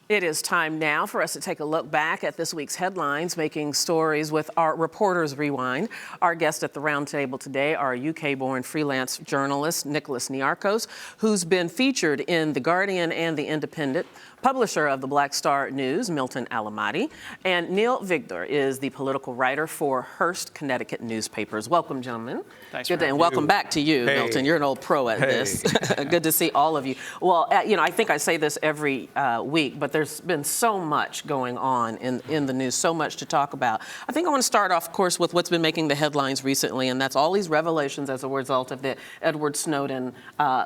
It is time now for us to take a look back at this week's headlines, making stories with our Reporters Rewind. Our guest at the roundtable today, our UK-born freelance journalist, Nicolas Niarchos, who's been featured in The Guardian and The Independent, publisher of the Black Star News, Milton Allimadi, and Neil Vigdor is the political writer for Hearst Connecticut newspapers. Welcome, gentlemen. Thanks. Good day, and welcome back to you, Milton. You're an old pro at this. Good to see all of you. Well, I think I say this every week, but there's been so much going on in the news, so much to talk about. I think I want to start off, of course, with what's been making the headlines recently, and that's all these revelations as a result of the Edward Snowden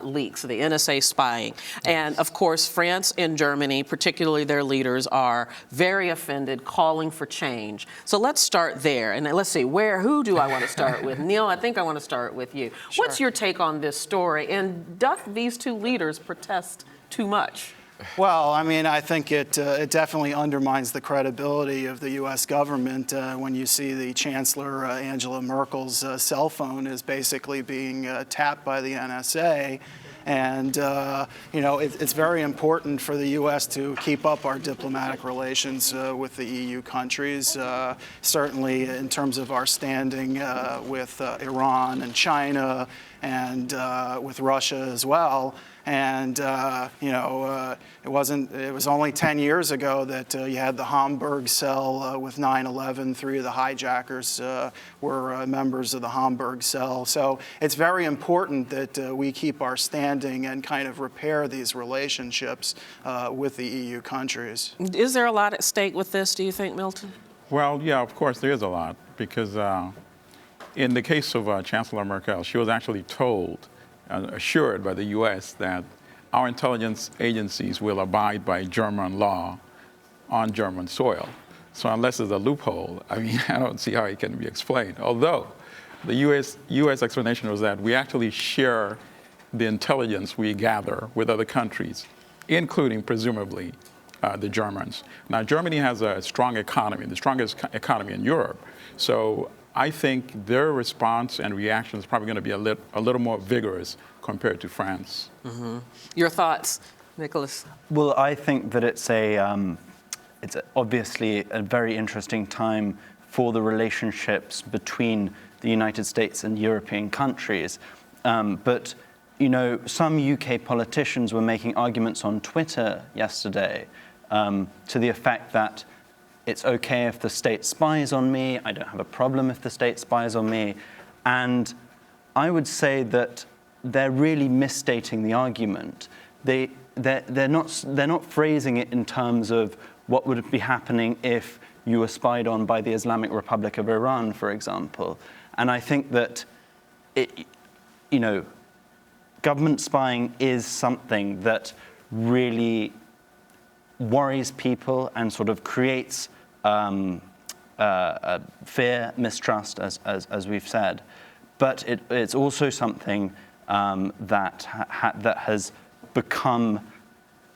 leaks, the NSA spying. And, of course, France and Germany, particularly their leaders, are very offended, calling for change. So let's start there. And let's see, who do I want to start with? Neil, I think I want to start with you. Sure. What's your take on this story? And doth these two leaders protest too much? Well, I mean, I think it definitely undermines the credibility of the U.S. government when you see the Chancellor Angela Merkel's cell phone is basically being tapped by the NSA. And, it's very important for the U.S. to keep up our diplomatic relations with the EU countries, certainly in terms of our standing with Iran and China and with Russia as well. And, it was only 10 years ago that you had the Hamburg cell with 9/11. 3 of the hijackers were members of the Hamburg cell. So it's very important that we keep our standing and kind of repair these relationships with the EU countries. Is there a lot at stake with this, do you think, Milton? Well, yeah, of course there is a lot, because in the case of Chancellor Merkel, she was actually told, assured by the U.S. that our intelligence agencies will abide by German law on German soil. So unless there's a loophole, I mean, I don't see how it can be explained. Although the U.S. explanation was that we actually share the intelligence we gather with other countries, including, presumably, the Germans. Now, Germany has a strong economy, the strongest economy in Europe. So I think their response and reaction is probably going to be a little more vigorous compared to France. Mm-hmm. Your thoughts, Nicholas? Well, I think that it's obviously a very interesting time for the relationships between the United States and European countries. But, some UK politicians were making arguments on Twitter yesterday to the effect that it's okay if the state spies on me, I don't have a problem if the state spies on me. And I would say that they're really misstating the argument. They're not phrasing it in terms of what would be happening if you were spied on by the Islamic Republic of Iran, for example. And I think that government spying is something that really worries people and sort of creates fear, mistrust, as we've said. But it's also something that has become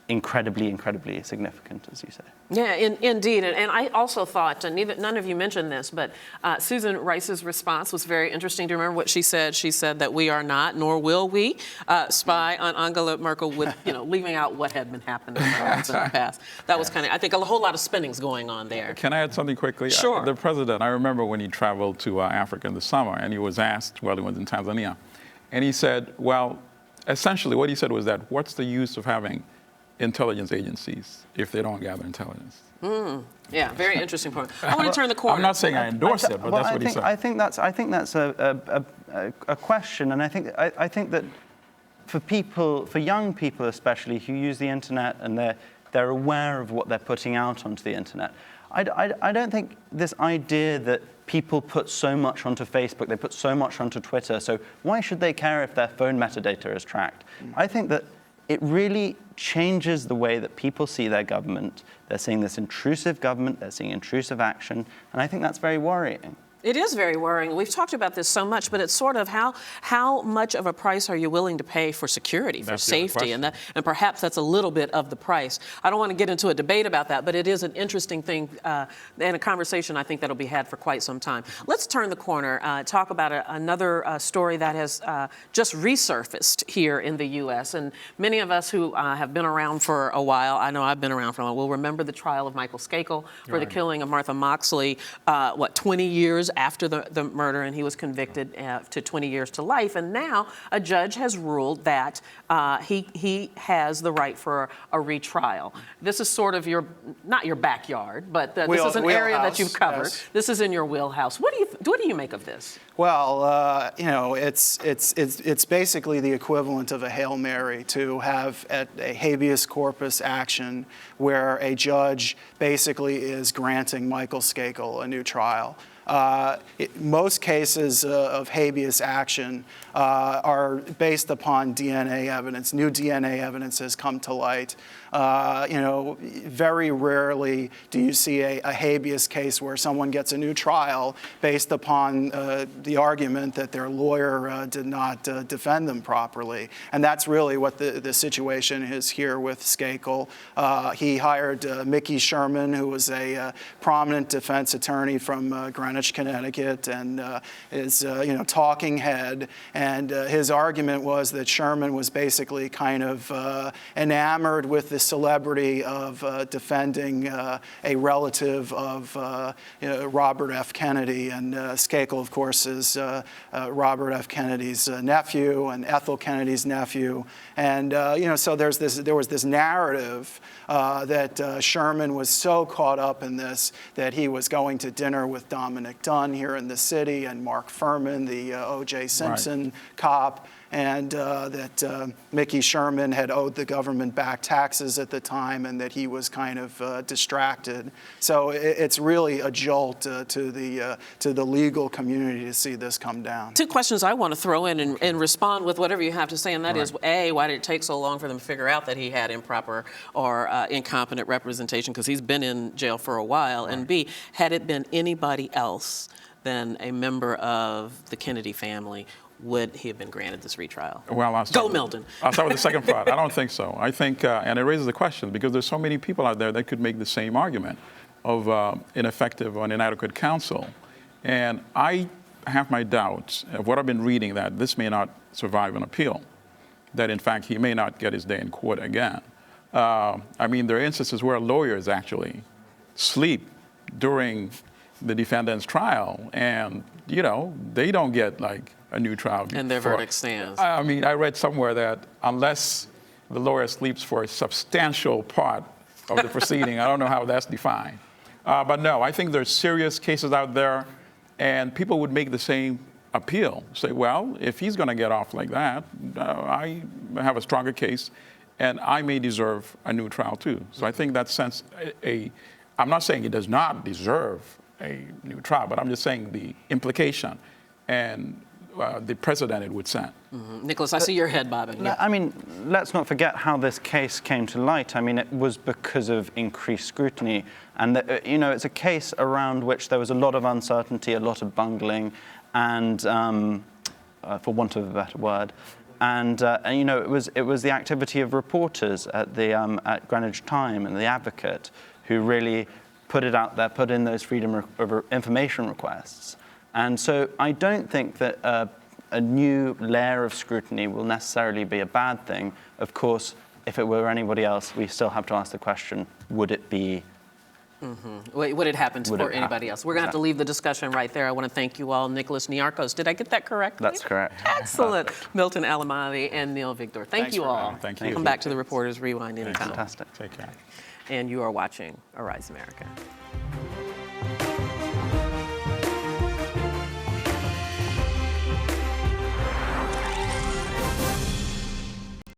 incredibly significant, as you say. Yeah, indeed. And I also thought, and none of you mentioned this, but Susan Rice's response was very interesting. Do you remember what she said? She said that we are not, nor will we, spy on Angela Merkel with, leaving out what had been happening in the past. That was I think, a whole lot of spinning's going on there. Can I add something quickly? Sure. The president, I remember when he traveled to Africa in the summer, and he was asked, he was in Tanzania, and he said, well, essentially what he said was that, what's the use of having intelligence agencies if they don't gather intelligence? Yeah, very interesting point. I want to turn the corner. I'm not saying I endorse it, but that's what he said. I think that's a question, and I think that for young people especially who use the internet and they're aware of what they're putting out onto the internet, I don't think this idea that people put so much onto Facebook, they put so much onto Twitter, so why should they care if their phone metadata is tracked? I think that it really changes the way that people see their government. They're seeing this intrusive government, they're seeing intrusive action, and I think that's very worrying. It is very worrying. We've talked about this so much, but it's sort of how much of a price are you willing to pay for security, for safety, and perhaps that's a little bit of the price. I don't want to get into a debate about that, but it is an interesting thing and a conversation I think that'll be had for quite some time. Let's turn the corner, talk about another story that has just resurfaced here in the U.S. And many of us who have been around for a while, I know I've been around for a while, will remember the trial of Michael Skakel for the killing of Martha Moxley, 20 years after the murder, and he was convicted to 20 years to life. And now a judge has ruled that he has the right for a retrial. This is sort of not your backyard, but this is an area that you've covered. Yes. This is in your wheelhouse. What do you make of this? Well, it's basically the equivalent of a Hail Mary to have a habeas corpus action where a judge basically is granting Michael Skakel a new trial. Most cases of habeas action are based upon DNA evidence. New DNA evidence has come to light. Very rarely do you see a habeas case where someone gets a new trial based upon the argument that their lawyer did not defend them properly. And that's really what the situation is here with Skakel. He hired Mickey Sherman, who was a prominent defense attorney from Greenwich, Connecticut, and is talking head. And his argument was that Sherman was basically kind of enamored with the celebrity of defending a relative of Robert F. Kennedy. And Skakel, of course, is Robert F. Kennedy's nephew and Ethel Kennedy's nephew. And so there was this narrative that Sherman was so caught up in this that he was going to dinner with Dominic Dunn here in the city and Mark Furman, the O.J. Simpson cop, and that Mickey Sherman had owed the government back taxes at the time and that he was kind of distracted. So it's really a jolt to the legal community to see this come down. Two questions I want to throw in and respond with whatever you have to say, and that is, A, why did it take so long for them to figure out that he had improper or incompetent representation, because he's been in jail for a while, and B, had it been anybody else than a member of the Kennedy family, would he have been granted this retrial? Well, Milton. I'll start with the second part. I don't think so. I think, and it raises the question, because there's so many people out there that could make the same argument of ineffective or inadequate counsel. And I have my doubts of what I've been reading, that this may not survive an appeal, that in fact he may not get his day in court again. There are instances where lawyers actually sleep during the defendant's trial, and they don't get a new trial. And their verdict stands. I read somewhere that unless the lawyer sleeps for a substantial part of the proceeding, I don't know how that's defined. But no, I think there's serious cases out there, and people would make the same appeal. Say, well, if he's going to get off like that, I have a stronger case, and I may deserve a new trial too. So I think that sense, I'm not saying he does not deserve a new trial, but I'm just saying the implication and the precedent it would set. Mm-hmm. Nicholas, I see your head bobbing. Yeah. Let's not forget how this case came to light. it was because of increased scrutiny. And, it's a case around which there was a lot of uncertainty, a lot of bungling, and, for want of a better word, and it was the activity of reporters at Greenwich Time and the Advocate who really put it out there, put in those freedom of information requests. And so I don't think that a new layer of scrutiny will necessarily be a bad thing. Of course, if it were anybody else, we still have to ask the question, would it be? Mm-hmm. Would it happen for anybody else? We're going to have to leave the discussion right there. I want to thank you all. Nicolas Niarchos, did I get that correct? That's correct. Excellent. Milton, Allimadi, and Neil Vigdor. Thank you all. Thank you. Come back to the Reporters Rewind anytime. Fantastic. Take care. And you are watching Arise America.